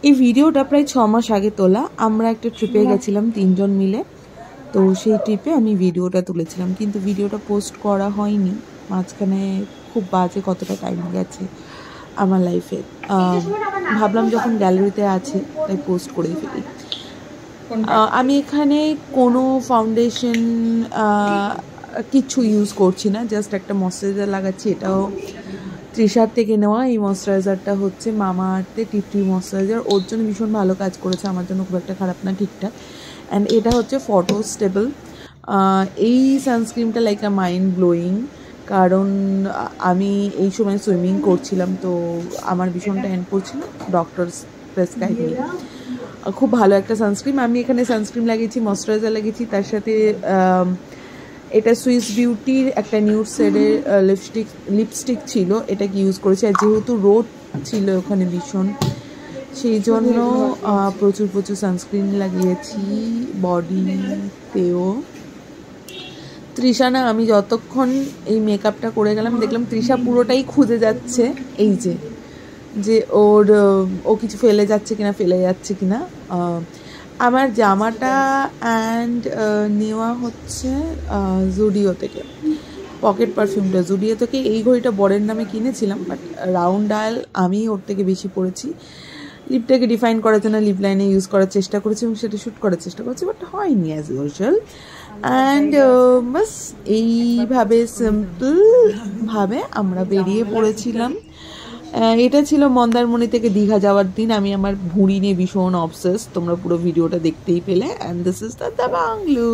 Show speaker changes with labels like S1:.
S1: এই ভিডিওটা প্রায় 6 মাস আগে তোলা। আমরা একটা ট্রিপে গেছিলাম 3 জন মিলে। তো সেই ট্রিপে আমি ভিডিওটা তুলেছিলাম, কিন্তু ভিডিওটা পোস্ট করা হয়নি। মাঝখানে খুব বাজে কতটা টাইম গেছে আমার লাইফে। ভাবলাম যখন গ্যালারিতে আছে তাই পোস্ট করেই ফেলি। আমি এখানে কোনো ফাউন্ডেশন কিছু ইউজ করছি না, জাস্ট একটা ময়শ্চারাইজার লাগাচ্ছি। এটাও তৃষার থেকে নেওয়া। এই ময়শ্চারাইজারটা হচ্ছে মামা আর্থে টি ময়শ্চারাইজার। ওর জন্য ভীষণ ভালো কাজ করেছে, আমার জন্য খুব একটা খারাপ না, ঠিকঠাক। অ্যান্ড এটা হচ্ছে ফটো স্টেবল। এই সানস্ক্রিনটা লাইক আ মাইন্ড ব্লোয়িং, কারণ আমি এই সময় সুইমিং করছিলাম, তো আমার ভীষণ ট্যান পড়ছিল, ডক্টরস প্রেসক্রাইব নিয়ে। খুব ভালো একটা সানস্ক্রিন। আমি এখানে সানস্ক্রিন লাগিয়েছি, ময়শ্চারাইজার লাগিয়েছি, তার সাথে এটা সুইস বিউটির একটা নিউড শেডের লিপস্টিক ছিল, এটাকে ইউজ করেছি। আর যেহেতু রোদ ছিল ওখানে ভীষণ, সেই জন্য প্রচুর সানস্ক্রিন লাগিয়েছি বডিতেও। তৃষা না, আমি যতক্ষণ এই মেকআপটা করে গেলাম দেখলাম তৃষা পুরোটাই খুঁজে যাচ্ছে এই যে ও কিছু ফেলে যাচ্ছে কিনা। আমার জামাটা অ্যান্ড নেওয়া হচ্ছে জুডিও থেকে, পকেট পারফিউমটা জুডিও থেকে। এই ঘড়িটা বরের নামে কিনেছিলাম, বাট রাউন্ড ডায়াল আমি ওর থেকে বেশি পড়েছি। লিপটাকে ডিফাইন করার জন্য লিপ লাইনে ইউজ করার চেষ্টা করেছি এবং সেটা শ্যুট করার চেষ্টা করেছি, বাট হয়নি অ্যাজ ইউজুয়াল। অ্যান্ড বাস এইভাবে সিম্পলভাবে আমরা বেরিয়ে পড়েছিলাম। এটা ছিল মন্দারমণি থেকে দীঘা যাওয়ার দিন। আমি আমার ভুঁড়ি নিয়ে ভীষণ অবসেস, তোমরা পুরো ভিডিওটা দেখতেই পেলে। And this is the bungalow.